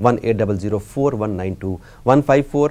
18004192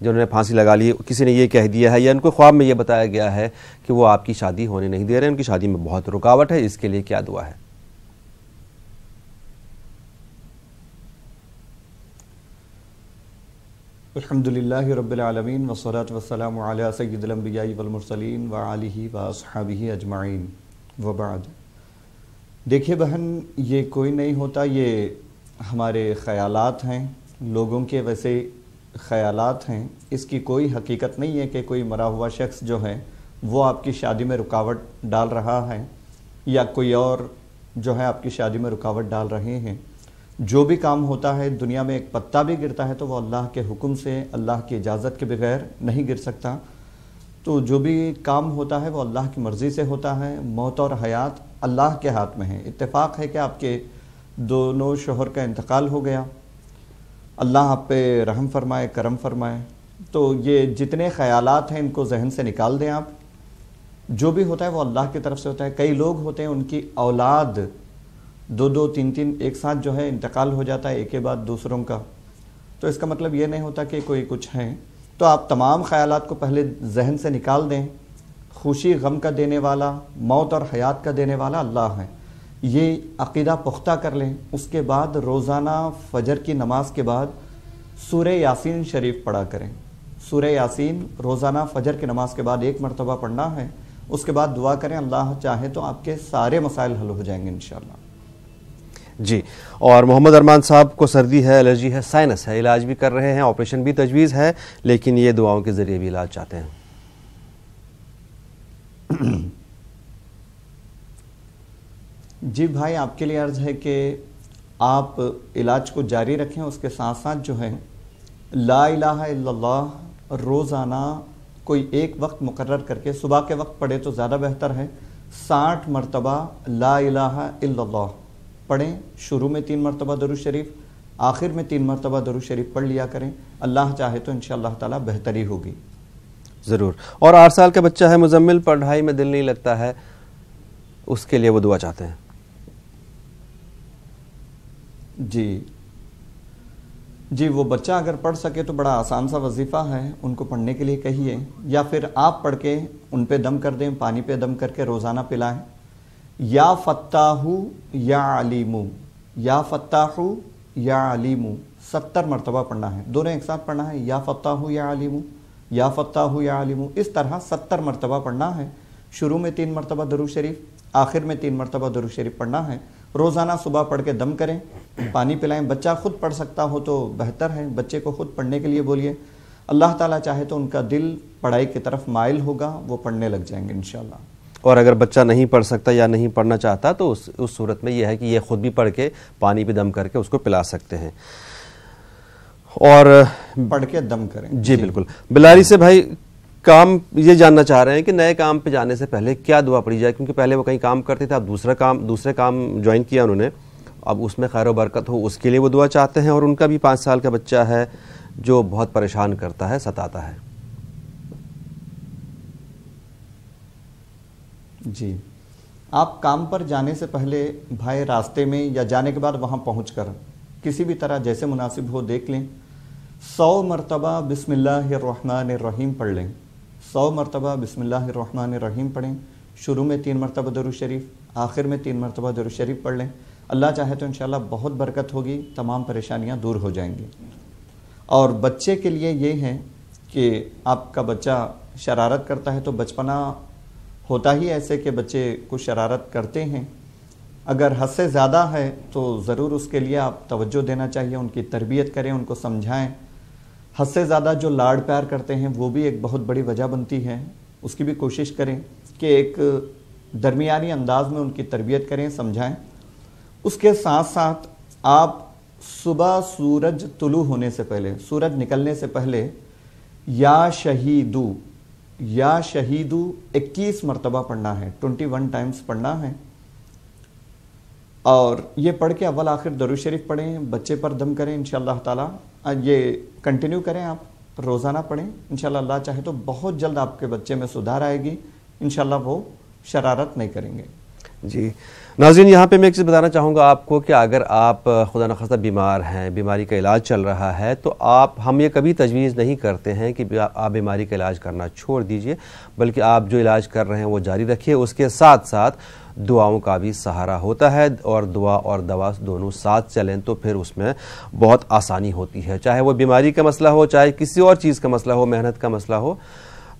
جنہوں نے پھانسی لگا لی، کسی نے یہ کہہ دیا ہے یا ان کو خواب میں یہ بتایا گیا ہے کہ وہ آپ کی شادی ہونے نہیں دے رہے، ان کی شادی میں بہت رکاوٹ ہے، اس کے لیے کیا دعا ہے؟ الحمدللہ رب العالمین والصلاة والسلام علی سید الانبیاء والمرسلین وآلہ واصحابہ اجمعین وبعد۔ دیکھیے بہن، یہ کوئی نہیں ہوتا، یہ ہمارے خیالات ہیں، لوگوں کے ویسے خیالات ہیں، اس کی کوئی حقیقت نہیں ہے کہ کوئی مرا ہوا شخص جو ہے وہ آپ کی شادی میں رکاوٹ ڈال رہا ہے یا کوئی اور جو ہے آپ کی شادی میں رکاوٹ ڈال رہے ہیں۔ جو بھی کام ہوتا ہے دنیا میں، ایک پتا بھی گرتا ہے تو وہ اللہ کے حکم سے، اللہ کی اجازت کے بغیر نہیں گر سکتا۔ تو جو بھی کام ہوتا ہے وہ اللہ کی مرضی سے ہوتا ہے۔ موت اور حیات اللہ کے ہاتھ میں ہے۔ اتفاق ہے کہ آپ کے دونوں شوہر کا انتقال ہو گیا، اللہ آپ پہ رحم فرمائے، کرم فرمائے۔ تو یہ جتنے خیالات ہیں ان کو ذہن سے نکال دیں آپ۔ جو بھی ہوتا ہے وہ اللہ کی طرف سے ہوتا ہے۔ کئی لوگ ہوتے ہیں ان کی اولاد دو تین ایک ساتھ جو ہے انتقال ہو جاتا ہے ایک کے بعد دوسروں کا، تو اس کا مطلب یہ نہیں ہوتا کہ کوئی کچھ ہے۔ تو آپ تمام خیالات کو پہلے ذہن سے نکال دیں۔ خوشی غم کا دینے والا، موت اور حیات کا دینے والا اللہ ہے، یہ عقیدہ پختہ کر لیں۔ اس کے بعد روزانہ فجر کی نماز کے بعد سورہ یاسین شریف پڑھا کریں۔ سورہ یاسین روزانہ فجر کی نماز کے بعد 1 مرتبہ پڑھنا ہے۔ اس کے بعد دعا کریں، اللہ چاہے تو آپ کے سارے مسائل حل ہو جائیں گے انشاءاللہ۔ جی، اور محمد ارمان صاحب کو سردی ہے، الرجی ہے، سائنس ہے، علاج بھی کر رہے ہیں، آپریشن بھی تجویز ہے، لیکن یہ دعاؤں کے ذریعے بھی علاج چاہتے ہیں۔ جی بھائی، آپ کے لیے عرض ہے کہ آپ علاج کو جاری رکھیں، اس کے ساتھ ساتھ جو ہے لا الہ الا اللہ روزانہ کوئی ایک وقت مقرر کر کے صبح کے وقت پڑھے تو زیادہ بہتر ہے۔ 60 مرتبہ لا الہ الا اللہ پڑھیں۔ شروع میں 3 مرتبہ درود شریف، آخر میں 3 مرتبہ درود شریف پڑھ لیا کریں۔ اللہ چاہے تو انشاءاللہ تعالی بہتری ہوگی۔ ضرور۔ اور 8 سال کا بچہ ہے مزمل، پڑھائی میں دل نہیں لگتا ہے، اس کے لیے وہ دعا چاہتے ہیں۔ جی وہ بچہ اگر پڑھ سکے تو بڑا آسان سا وظیفہ ہے، ان کو پڑھنے کے لیے کہیے، یا پھر آپ پڑھ کے ان پہ دم کر دیں، پانی پہ دم کر کے روزانہ پلائیں۔ یا فتاح یا علیم، یا فتاح یا علیم 70 مرتبہ پڑھنا ہے، دونوں ایک ساتھ پڑھنا ہے۔ یا فتاح یا علیم، یا فتاح یا علیم، اس طرح 70 مرتبہ پڑھنا ہے۔ شروع میں 3 مرتبہ درود شریف، آخر میں 3 مرتبہ درود شریف پڑھنا ہے۔ روزانہ صبح پڑھ کے دم کریں، پانی پلائیں۔ بچہ خود پڑھ سکتا ہو تو بہتر ہے، بچے کو خود پڑھنے کے لیے بولیے۔ اللہ تعالیٰ چاہے تو ان کا دل پڑھائی کی طرف مائل ہوگا، وہ پڑھنے لگ جائیں گے انشاءاللہ۔ اور اگر بچہ نہیں پڑھ سکتا یا نہیں پڑھنا چاہتا تو اس صورت میں یہ ہے کہ یہ خود بھی پڑھ کے پانی پہ دم کر کے اس کو پلا سکتے ہیں، اور پڑھ کے دم کریں۔ جی بالکل۔ بلاری سے بھائی کام یہ جاننا چاہ رہے ہیں کہ نئے کام پہ جانے سے پہلے کیا دعا پڑھی جائے، کیونکہ پہلے وہ کہیں کام کرتے تھے، اب دوسرے کام جوائن کیا انہوں نے، اب اس میں خیر و برکت ہو، اس کے لیے وہ دعا چاہتے ہیں، اور ان کا بھی 5 سال کا بچہ ہے جو بہت پریشان کرتا ہے، ستاتا ہے۔ جی، آپ کام پر جانے سے پہلے بھائی راستے میں یا جانے کے بعد وہاں پہنچ کر کسی بھی طرح جیسے مناسب ہو دیکھ لیں، 100 مرتبہ بسم اللہ الرحمن الرحیم پڑھ لیں۔ 100 مرتبہ بسم اللہ الرحمن الرحیم پڑھیں۔ شروع میں 3 مرتبہ درود شریف، آخر میں 3 مرتبہ درود شریف پڑھ لیں۔ اللہ چاہے تو انشاءاللہ بہت برکت ہوگی، تمام پریشانیاں دور ہو جائیں گی۔ اور بچے کے لیے یہ ہے کہ آپ کا بچہ شرارت کرتا ہے تو بچپنا ہوتا ہی ایسے کہ بچے کچھ شرارت کرتے ہیں، اگر حد سے زیادہ ہے تو ضرور اس کے لیے آپ توجہ دینا چاہیے، ان کی تربیت کریں، ان کو سمجھائیں۔ حد سے زیادہ جو لاڑ پیار کرتے ہیں وہ بھی ایک بہت بڑی وجہ بنتی ہے، اس کی بھی کوشش کریں کہ ایک درمیانی انداز میں ان کی تربیت کریں، سمجھائیں۔ اس کے ساتھ ساتھ آپ صبح سورج طلوع ہونے سے پہلے، سورج نکلنے سے پہلے یا شہیدو 21 مرتبہ پڑھنا ہے، 21 ٹائمز پڑھنا ہے، اور یہ پڑھ کے اول آخر درود شریف پڑھیں، بچے پر دم کریں انشاءاللہ تعالیٰ۔ یہ کنٹینیو کریں، آپ روزانہ پڑھیں انشاءاللہ، اللہ چاہے تو بہت جلد آپ کے بچے میں سدھار آئے گی، انشاءاللہ وہ شرارت نہیں کریں گے۔ جی ناظرین، یہاں پہ میں ایک چیز بتانا چاہوں گا آپ کو کہ اگر آپ خدا نخواستہ بیمار ہیں، بیماری کا علاج چل رہا ہے، تو ہم یہ کبھی تجویز نہیں کرتے ہیں کہ آپ بیماری کا علاج کرنا چھوڑ دیجئے، بلکہ آپ جو علاج کر رہے ہیں وہ جاری رکھیے۔ اس کے ساتھ ساتھ دعاؤں کا بھی سہارا ہوتا ہے، اور دعا اور دوا دونوں ساتھ چلیں تو پھر اس میں بہت آسانی ہوتی ہے، چاہے وہ بیماری کا مسئلہ ہو، چاہے کسی اور چیز کا مسئلہ ہو، محنت کا مسئلہ ہو،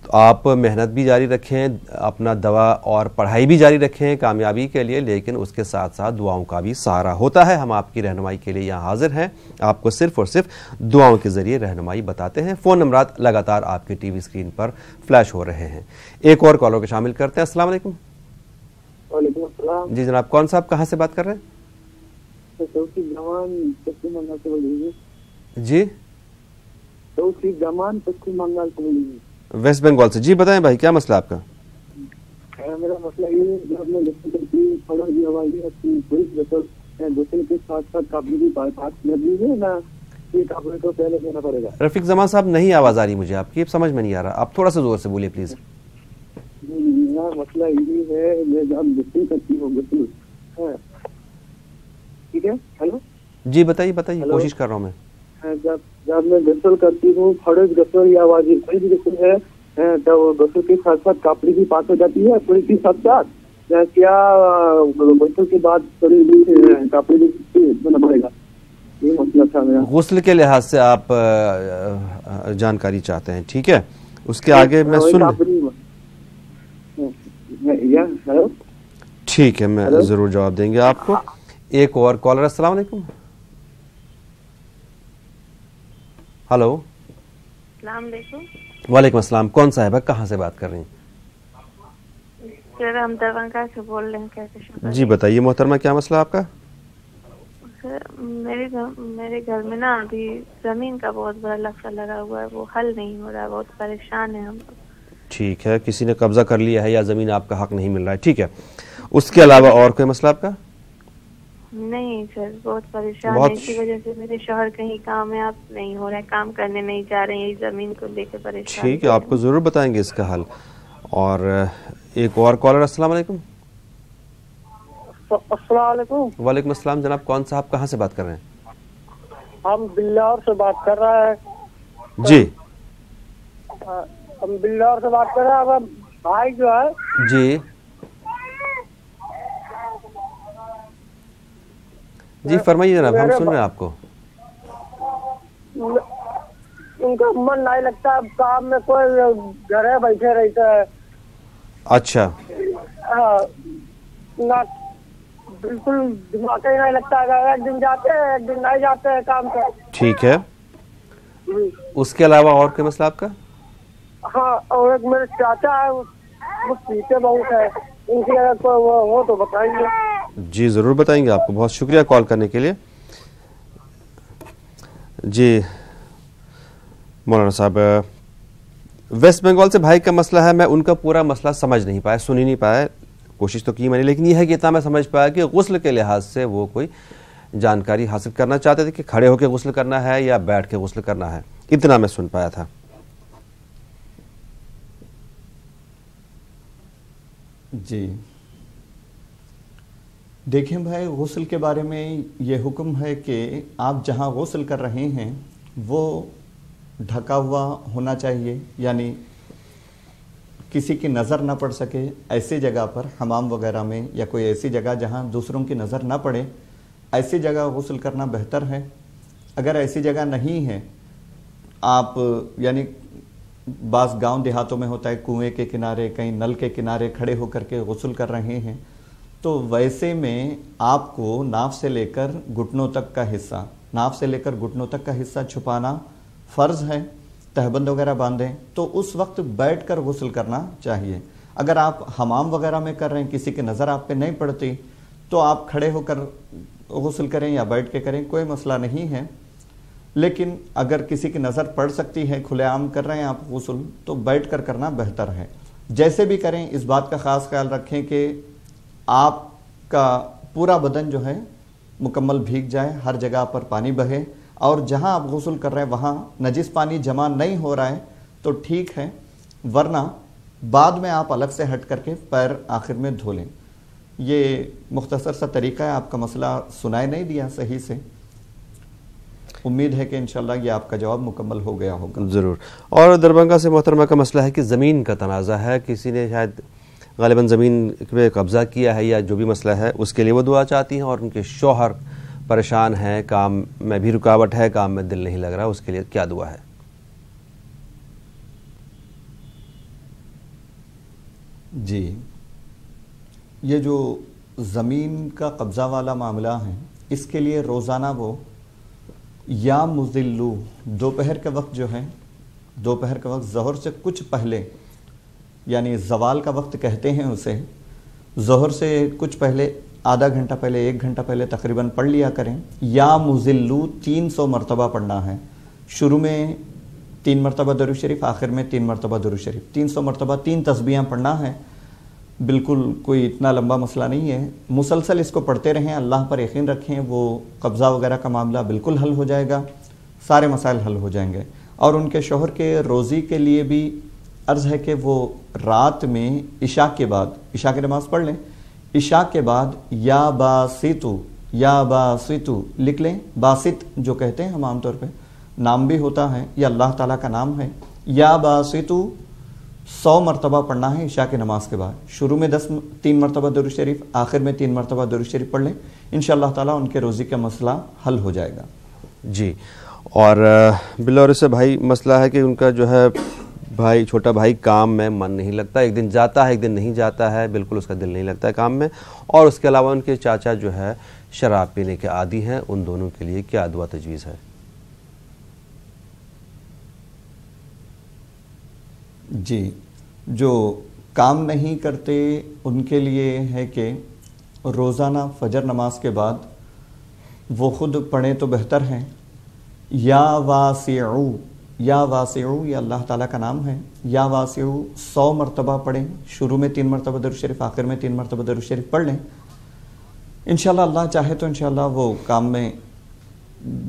تو آپ محنت بھی جاری رکھیں، اپنا دوا اور پڑھائی بھی جاری رکھیں کامیابی کے لیے، لیکن اس کے ساتھ ساتھ دعاؤں کا بھی سہارا ہوتا ہے۔ ہم آپ کی رہنمائی کے لیے یہاں حاضر ہیں، آپ کو صرف اور صرف دعاؤں کے ذریعے رہنمائی بتاتے ہیں۔ فون نمبرات لگاتار آپ کے ٹی وی اسکرین پر فلیش ہو رہے ہیں۔ ایک اور کالر کو شامل کرتے ہیں۔ السلام علیکم۔ وعلیکم السلام جی جناب، کون صاحب کہاں سے بات کر رہے ہیں؟ توصیف جمان پشچم بنگال سے بول رہی ہے۔ جی توصیف جمان پشچم بنگال سے بول رہی ہے، ویسٹ بنگال سے۔ جی بتائیں بھائی، کیا مسئلہ آپ کا؟ میرا مسئلہ یہ ہے جب میں غسل کرتی تھوڑا بھی آواز ہے پولیس غسل کے ساتھ ساتھ کپڑے بھی پاس کر دیجیے نا، یہ کپڑے کو پہلے دینا پڑے گا۔ رفیق زمان صاحب، نہیں آواز آ رہی مجھے آپ کی، سمجھ میں نہیں آ رہا، آپ تھوڑا سا زور سے بولیے پلیز۔ میرا مسئلہ یہ ہے میں جب غسل کرتی ہوں غسل، ٹھیک ہے، ہیلو جی بتائیے بتائیے، کوشش کر رہا ہوں میں۔ جب میں غسل کرتی ہوں فرض غسل یا واجب کوئی بھی غسل ہے تو غسل کے ساتھ ساتھ کپڑے بھی پاک ہو جاتی ہے پوری کے ساتھ ساتھ، کیا غسل کے بعد تھوڑی بھی کپڑے بھی دینا پڑے گا؟ یہ مسئلہ تھا میرا۔ غسل کے لحاظ سے آپ جانکاری چاہتے ہیں، ٹھیک ہے، اس کے آگے میں سن ٹھیک ہے، میں ضرور جواب دیں گے آپ کو۔ ایک اور کالر۔ السلام علیکم۔ ہلو۔ السلام علیکم۔ وعلیکم السلام، کون صاحب ہے، کہاں سے بات کر رہی ہیں؟ سر ہم دربھنگہ سے بول رہے ہیں، کیسے شکر؟ جی بتائیے محترمہ، کیا مسئلہ آپ کا؟ سر میرے گھر میں نا ابھی زمین کا بہت بڑا لفڑا لگا ہوا ہے، وہ حل نہیں ہو رہا ہے، بہت پریشان ہے ہم لوگ۔ ٹھیک ہے، کسی نے قبضہ کر لیا ہے یا زمین آپ کا حق نہیں مل رہا ہے، ٹھیک ہے، اس کے علاوہ اور کوئی مسئلہ آپ کا؟ نہیں سر، بہت پریشان ہے، اسی وجہ سے میرے شوہر کہیں کامیاب نہیں ہو رہے، کام کرنے نہیں جا رہے ہیں، زمین کو لے کے پریشان۔ ٹھیک ہے، آپ کو ضرور بتائیں گے اس کا حل۔ اور ایک اور کالر۔ السلام علیکم۔ السلام علیکم۔ وعلیکم السلام جناب، کون صاحب کہاں سے بات کر رہے ہیں؟ ہم بلور سے بات کر رہے ہیں۔ جی ہم بلور سے بات کر رہے ہیں، بھائی جو ہے جی جی فرمائیے جناب، ہم سن رہے ہیں آپ کو۔ ان کا من نہیں لگتا ہے کام میں، کوئی گھر بیٹھے رہتا ہے۔ اچھا، نہ بالکل دماغ ہی نہیں لگتا ہے، ایک دن جاتے ہیں ایک دن نہیں جاتے ہیں کام پر۔ ٹھیک ہے، اس کے علاوہ اور کوئی مسئلہ آپ کا؟ ہاں، اور ایک میرے چاچا ہے، وہ پیچھے بہت ہے، ان کی اگر کوئی ہو تو بتائیے۔ جی ضرور بتائیں گے آپ کو، بہت شکریہ کال کرنے کے لیے۔ جی مولانا صاحب، ویسٹ بنگال سے بھائی کا مسئلہ ہے، میں ان کا پورا مسئلہ سمجھ نہیں پایا، سن ہی نہیں پایا، کوشش تو کی میں نے، لیکن یہ ہے کہ اتنا میں سمجھ پایا کہ غسل کے لحاظ سے وہ کوئی جانکاری حاصل کرنا چاہتے تھے کہ کھڑے ہو کے غسل کرنا ہے یا بیٹھ کے غسل کرنا ہے، اتنا میں سن پایا تھا۔ جی دیکھیں بھائی، غسل کے بارے میں یہ حکم ہے کہ آپ جہاں غسل کر رہے ہیں وہ ڈھکا ہوا ہونا چاہیے، یعنی کسی کی نظر نہ پڑ سکے، ایسی جگہ پر حمام وغیرہ میں یا کوئی ایسی جگہ جہاں دوسروں کی نظر نہ پڑے، ایسی جگہ غسل کرنا بہتر ہے۔ اگر ایسی جگہ نہیں ہے، آپ یعنی بعض گاؤں دیہاتوں میں ہوتا ہے کنویں کے کنارے، کہیں نل کے کنارے کھڑے ہو کر کے غسل کر رہے ہیں، تو ویسے میں آپ کو ناف سے لے کر گھٹنوں تک کا حصہ چھپانا فرض ہے، تہبند وغیرہ باندھیں، تو اس وقت بیٹھ کر غسل کرنا چاہیے۔ اگر آپ حمام وغیرہ میں کر رہے ہیں، کسی کی نظر آپ پہ نہیں پڑتی، تو آپ کھڑے ہو کر غسل کریں یا بیٹھ کے کریں، کوئی مسئلہ نہیں ہے۔ لیکن اگر کسی کی نظر پڑ سکتی ہے، کھلے عام کر رہے ہیں آپ غسل، تو بیٹھ کر کرنا بہتر ہے۔ جیسے بھی کریں اس بات کا خاص خیال رکھیں کہ آپ کا پورا بدن جو ہے مکمل بھیگ جائے، ہر جگہ پر پانی بہے، اور جہاں آپ غسل کر رہے ہیں وہاں نجس پانی جمع نہیں ہو رہا ہے تو ٹھیک ہے، ورنہ بعد میں آپ الگ سے ہٹ کر کے پیر آخر میں دھو لیں۔ یہ مختصر سا طریقہ ہے. آپ کا مسئلہ سنائے نہیں دیا صحیح سے. امید ہے کہ انشاءاللہ یہ آپ کا جواب مکمل ہو گیا ہوگا. ضرور. اور دربھنگہ سے محترمہ کا مسئلہ ہے کہ زمین کا تنازع ہے, کسی نے شاید غالباً زمین پہ قبضہ کیا ہے یا جو بھی مسئلہ ہے اس کے لیے وہ دعا چاہتی ہیں, اور ان کے شوہر پریشان ہیں, کام میں بھی رکاوٹ ہے, کام میں دل نہیں لگ رہا, اس کے لیے کیا دعا ہے؟ جی, یہ جو زمین کا قبضہ والا معاملہ ہے اس کے لیے روزانہ وہ یا مذلو, دوپہر کے وقت جو ہے, دوپہر کے وقت ظہر سے کچھ پہلے, یعنی زوال کا وقت کہتے ہیں اسے, ظہر سے کچھ پہلے, آدھا گھنٹہ پہلے, 1 گھنٹہ پہلے تقریباً پڑھ لیا کریں. یا مذلو 300 مرتبہ پڑھنا ہے. شروع میں 3 مرتبہ درود شریف, آخر میں 3 مرتبہ درود شریف, 300 مرتبہ 3 تسبیحاں پڑھنا ہے. بالکل کوئی اتنا لمبا مسئلہ نہیں ہے, مسلسل اس کو پڑھتے رہیں, اللہ پر یقین رکھیں, وہ قبضہ وغیرہ کا معاملہ بالکل حل ہو جائے گا, سارے مسائل حل ہو جائیں گے. اور ان کے شوہر کے روزی کے لیے بھی عرض ہے کہ وہ رات میں عشاء کے بعد, عشاء کی نماز پڑھ لیں, عشاء کے بعد یا باسطو, یا باسطو لکھ لیں. باسط جو کہتے ہیں ہم عام طور پہ, نام بھی ہوتا ہے, یہ اللہ تعالیٰ کا نام ہے. یا باسطو 100 مرتبہ پڑھنا ہے عشاء کی نماز کے بعد. شروع میں 3 مرتبہ درود شریف, آخر میں 3 مرتبہ درود شریف پڑھ لیں, انشاءاللہ تعالیٰ ان کے روزی کا مسئلہ حل ہو جائے گا. جی. اور بلور سے بھائی مسئلہ ہے کہ ان کا جو ہے بھائی, چھوٹا بھائی, کام میں من نہیں لگتا, ایک دن جاتا ہے ایک دن نہیں جاتا ہے, بالکل اس کا دل نہیں لگتا ہے کام میں. اور اس کے علاوہ ان کے چاچا جو ہے شراب پینے کے عادی ہیں, ان دونوں کے لیے کیا دعا تجویز ہے؟ جی, جو کام نہیں کرتے ان کے لیے ہے کہ روزانہ فجر نماز کے بعد وہ خود پڑھیں تو بہتر ہے. یا واسعو, یا واسعو یہ اللہ تعالیٰ کا نام ہے. یا واسعو 100 مرتبہ پڑھیں, شروع میں 3 مرتبہ درود شریف, آخر میں 3 مرتبہ درود شریف پڑھ لیں. انشاءاللہ اللہ چاہے تو انشاءاللہ وہ کام میں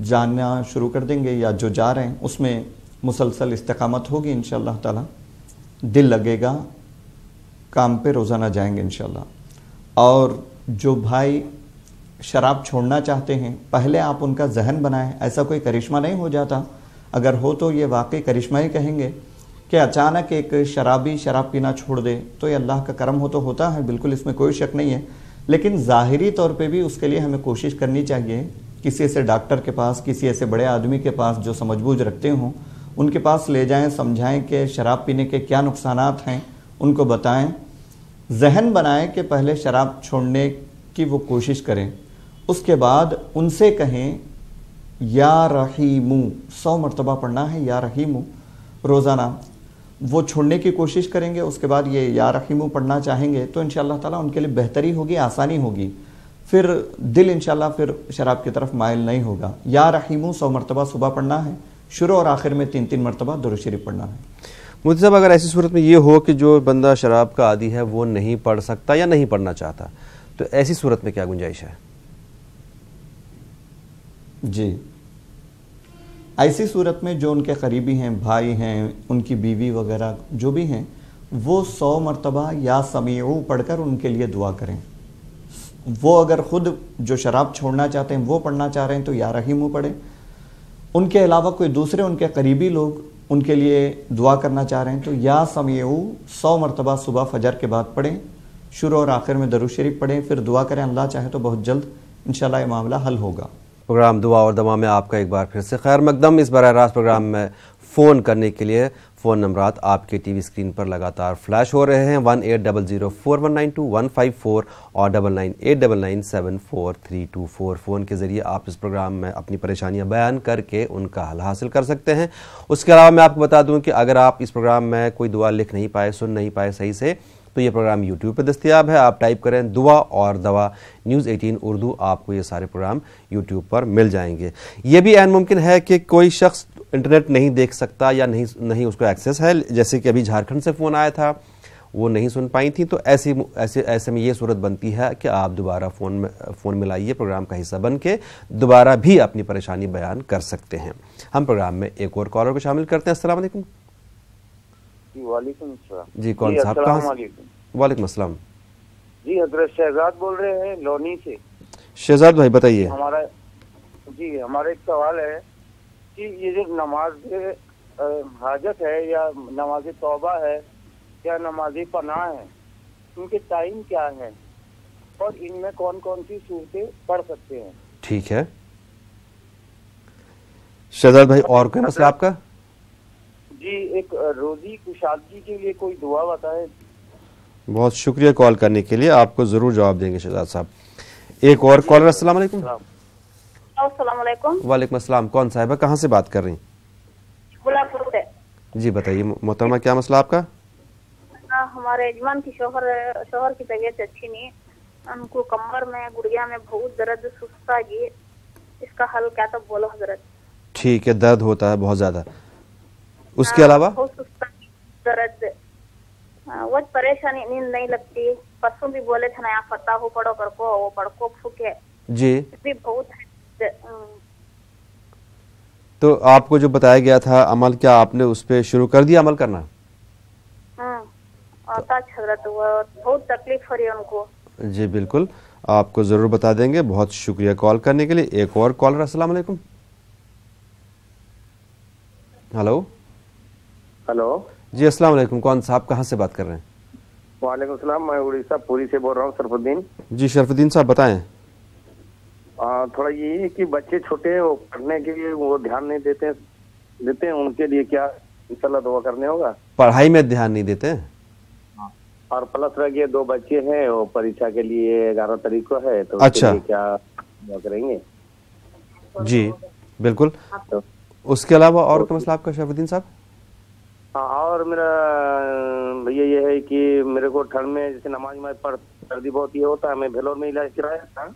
جانا شروع کر دیں گے, یا جو جا رہے ہیں اس میں مسلسل استقامت ہوگی انشاءاللہ تعالیٰ, دل لگے گا, کام پہ روزانہ جائیں گے انشاءاللہ. اور جو بھائی شراب چھوڑنا چاہتے ہیں, پہلے آپ ان کا ذہن بنائیں, ایسا کوئی کرشمہ نہیں ہو جاتا, اگر ہو تو یہ واقعی کرشمہ ہی کہیں گے کہ اچانک ایک شرابی شراب پینا چھوڑ دے, تو یہ اللہ کا کرم ہو تو ہوتا ہے, بالکل اس میں کوئی شک نہیں ہے. لیکن ظاہری طور پہ بھی اس کے لیے ہمیں کوشش کرنی چاہیے, کسی ایسے ڈاکٹر کے پاس, کسی ایسے بڑے آدمی کے پاس جو سمجھ بوجھ رکھتے ہوں, ان کے پاس لے جائیں, سمجھائیں کہ شراب پینے کے کیا نقصانات ہیں, ان کو بتائیں, ذہن بنائیں کہ پہلے شراب چھوڑنے کی وہ کوشش کریں. اس کے بعد ان سے کہیں یا رحیمو 100 مرتبہ پڑھنا ہے, یا رحیمو روزانہ, وہ چھوڑنے کی کوشش کریں گے. اس کے بعد یہ یا رحیمو پڑھنا چاہیں گے تو انشاءاللہ تعالیٰ ان کے لیے بہتری ہوگی, آسانی ہوگی, پھر دل انشاءاللہ پھر شراب کی طرف مائل نہیں ہوگا. یا رحیمو 100 مرتبہ صبح پڑھنا ہے, شروع اور آخر میں 3 مرتبہ درود شریف پڑھنا ہے. مفتی صاحب, اگر ایسی صورت میں یہ ہو کہ جو بندہ شراب کا عادی ہے وہ نہیں پڑھ سکتا یا نہیں پڑھنا چاہتا, تو ایسی صورت میں کیا گنجائش ہے؟ جی, ایسی صورت میں جو ان کے قریبی ہیں, بھائی ہیں, ان کی بیوی وغیرہ جو بھی ہیں, وہ 100 مرتبہ یا سمیعو پڑھ کر ان کے لیے دعا کریں. وہ اگر خود جو شراب چھوڑنا چاہتے ہیں وہ پڑھنا چاہ رہے ہیں تو یا رحیمو پڑھیں. ان کے علاوہ کوئی دوسرے ان کے قریبی لوگ ان کے لیے دعا کرنا چاہ رہے ہیں تو یا سمیعو 100 مرتبہ صبح فجر کے بعد پڑھیں, شروع اور آخر میں درود شریف پڑھیں, پھر دعا کریں, اللہ چاہے تو بہت جلد انشاءاللہ یہ معاملہ حل ہوگا. پروگرام دعا اور دوا میں آپ کا ایک بار پھر سے خیر مقدم. اس براہ راست پروگرام میں فون کرنے کے لیے فون نمبرات آپ کے ٹی وی اسکرین پر لگاتار فلیش ہو رہے ہیں, 18004192 اور 9989974324. فون کے ذریعے آپ اس پروگرام میں اپنی پریشانیاں بیان کر کے ان کا حل حاصل کر سکتے ہیں. اس کے علاوہ میں آپ کو بتا دوں کہ اگر آپ اس پروگرام میں کوئی دعا لکھ نہیں پائے, سن نہیں پائے صحیح سے, تو یہ پروگرام یوٹیوب پہ دستیاب ہے. آپ ٹائپ کریں دعا اور دوا نیوز 18 اردو, آپ کو یہ سارے پروگرام یوٹیوب پر مل جائیں گے. یہ بھی عین ممکن ہے کہ کوئی شخص انٹرنیٹ نہیں دیکھ سکتا یا نہیں اس کو ایکسیس ہے, جیسے کہ ابھی جھارکھنڈ سے فون آیا تھا, وہ نہیں سن پائی تھیں, تو ایسے میں یہ صورت بنتی ہے کہ آپ دوبارہ فون ملائیے, پروگرام کا حصہ بن کے دوبارہ بھی اپنی پریشانی بیان کر سکتے ہیں. ہم پروگرام میں ایک اور کالر کو شامل کرتے ہیں. السلام علیکم. جی وعلیکم السلام. جی کون صاحب کہاں سے؟ وعلیکم السلام. جی جی حضرت شہزاد بول رہے ہیں لونی سے. شہزاد بھائی بتائیے. ہمارا ایک سوال ہے کہ یہ جو نماز حاجت ہے یا نماز توبہ ہے یا نماز پناہ ہے، ان کے ٹائم کیا ہے اور ان میں کون کون سی صورتیں پڑھ سکتے ہیں؟ ٹھیک ہے شہزاد بھائی، اور کوئی مسئلہ آپ کا؟ جی ایک روزی کشادگی کے لیے کوئی دعا بتائیں. بہت شکریہ کال کرنے کے لیے، آپ کو ضرور جواب دیں گے شہزاد صاحب. ایک اور کالر. السلام علیکم. السلام علیکم. وعلیکم السلام. کون صاحبہ کہاں سے بات کر رہی ہیں؟ جی بتائیے محترمہ، کیا مسئلہ آپ کا؟ ہمارے یجمان کی شوہر کی طبیعت اچھی نہیں، ان کو کمر میں گڑیا میں بہت درد سستا گی، اس کا حل کیا تب بولو حضرت. ٹھیک ہے، درد ہوتا ہے بہت زیادہ، اس کے علاوہ؟ بہت سستا درد، وہ پریشانی، نیند نہیں لگتی. پرسوں بھی بولے تھے نا فتح ہو پڑھو کر کو، وہ پڑھ کو پھوکے جی بھی بہت. تو آپ کو جو بتایا گیا تھا عمل، کیا آپ نے اس پہ شروع کر دیا عمل کرنا؟ حضرت بہت تکلیف ہو رہی ہے ان کو. جی بالکل، آپ کو ضرور بتا دیں گے. بہت شکریہ کال کرنے کے لیے. ایک اور کالر. السلام علیکم. ہلو. ہلو جی السلام علیکم. کون صاحب کہاں سے بات کر رہے ہیں؟ وعلیکم السلام، میں اڑیسہ پوری سے بول رہا ہوں، شرف الدین. جی شرف الدین صاحب بتائیں. تھوڑا یہ ہے کہ بچے چھوٹے ہیں، وہ پڑھنے کے لیے وہ دھیان نہیں دیتے ہیں، ان کے لیے کیا انشاءاللہ دعا کرنے ہوگا؟ پڑھائی میں دھیان نہیں دیتے ہیں، اور پلس رہ گئے 2 بچے ہیں، وہ پریچھا کے لیے 11 تاریخ کو ہے، تو اچھا کیا دعا کریں گے؟ جی بالکل. اس کے علاوہ اور کوئی مسئلہ آپ کا شرف الدین صاحب؟ ہاں، اور میرا بھیا یہ ہے کہ میرے کو ٹھنڈ میں جیسے نماز میں سردی بہت یہ ہوتا ہے، میں بھیلور میں علاج کرایا تھا.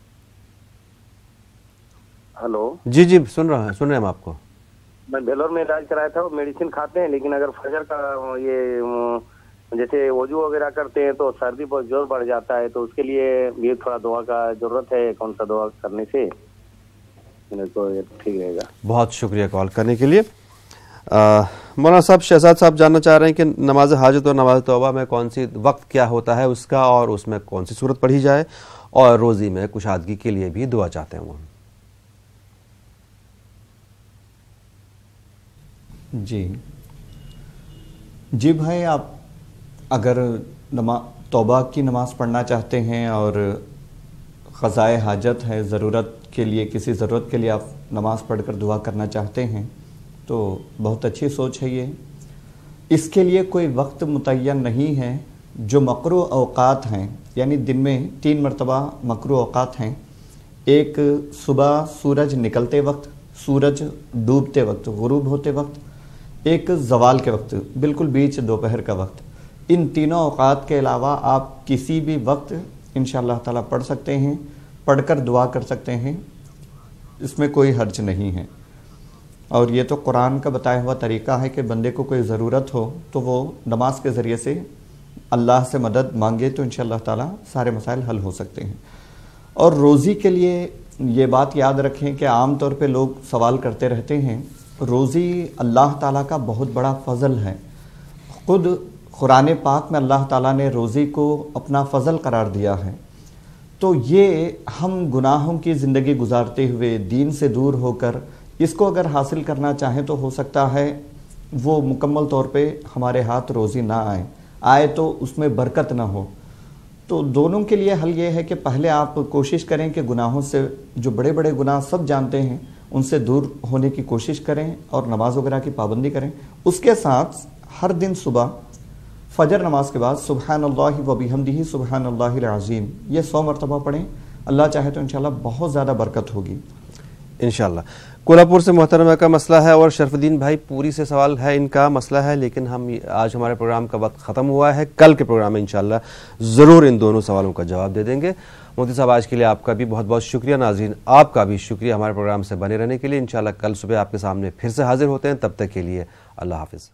ہلو. جی جی سن رہے ہیں ہم آپ کو. میں بھیلور میں علاج کرایا تھا، وہ میڈیسن کھاتے ہیں، لیکن اگر فجر کا یہ جیسے وضو وغیرہ کرتے ہیں تو سردی بہت زور بڑھ جاتا ہے، تو اس کے لیے بھی تھوڑا دعا کا ضرورت ہے. کون سا دعا کرنے سے میرے کو ٹھیک رہے گا؟ بہت شکریہ کال کرنے کے لیے. مولانا صاحب، شہزاد صاحب جاننا چاہ رہے ہیں کہ نماز حاجت اور نماز توبہ میں کون سی وقت کیا ہوتا ہے اس کا، اور اس میں کون سی صورت پڑھی جائے، اور روزی میں کشادگی کے لیے بھی دعا چاہتے ہیں وہ. جی بھائی، آپ اگر توبہ کی نماز پڑھنا چاہتے ہیں اور قضائے حاجت ہے، ضرورت کے لیے، کسی ضرورت کے لیے آپ نماز پڑھ کر دعا کرنا چاہتے ہیں، تو بہت اچھی سوچ ہے یہ. اس کے لیے کوئی وقت متعین نہیں ہے. جو مکروہ اوقات ہیں، یعنی دن میں 3 مرتبہ مکروہ اوقات ہیں. ایک صبح سورج نکلتے وقت، سورج ڈوبتے وقت، غروب ہوتے وقت، ایک زوال کے وقت، بالکل بیچ دوپہر کا وقت. ان تینوں اوقات کے علاوہ آپ کسی بھی وقت انشاءاللہ تعالیٰ پڑھ سکتے ہیں، پڑھ کر دعا کر سکتے ہیں، اس میں کوئی حرج نہیں ہے. اور یہ تو قرآن کا بتایا ہوا طریقہ ہے کہ بندے کو کوئی ضرورت ہو تو وہ نماز کے ذریعے سے اللہ سے مدد مانگے تو انشاءاللہ تعالیٰ سارے مسائل حل ہو سکتے ہیں. اور روزی کے لیے یہ بات یاد رکھیں کہ عام طور پہ لوگ سوال کرتے رہتے ہیں. روزی اللہ تعالیٰ کا بہت بڑا فضل ہے. خود قرآن پاک میں اللہ تعالیٰ نے روزی کو اپنا فضل قرار دیا ہے. تو یہ ہم گناہوں کی زندگی گزارتے ہوئے دین سے دور ہو کر اس کو اگر حاصل کرنا چاہیں تو ہو سکتا ہے وہ مکمل طور پہ ہمارے ہاتھ روزی نہ آئے تو اس میں برکت نہ ہو. تو دونوں کے لیے حل یہ ہے کہ پہلے آپ کوشش کریں کہ گناہوں سے، جو بڑے بڑے گناہ سب جانتے ہیں، ان سے دور ہونے کی کوشش کریں اور نماز وغیرہ کی پابندی کریں. اس کے ساتھ ہر دن صبح فجر نماز کے بعد سبحان اللہ و بحمدہ سبحان اللہ العظیم یہ 100 مرتبہ پڑھیں. اللہ چاہے تو انشاءاللہ بہت زیادہ برکت ہوگی انشاءاللہ. کولہاپور سے محترمہ کا مسئلہ ہے اور شرف الدین بھائی پوری سے سوال ہے، ان کا مسئلہ ہے، لیکن آج ہمارے پروگرام کا وقت ختم ہوا ہے. کل کے پروگرام میں انشاءاللہ ضرور ان دونوں سوالوں کا جواب دے دیں گے. مفتی صاحب آج کے لیے آپ کا بھی بہت بہت شکریہ. ناظرین آپ کا بھی شکریہ ہمارے پروگرام سے بنے رہنے کے لیے. انشاءاللہ کل صبح آپ کے سامنے پھر سے حاضر ہوتے ہیں. تب تک کے لیے اللہ حافظ.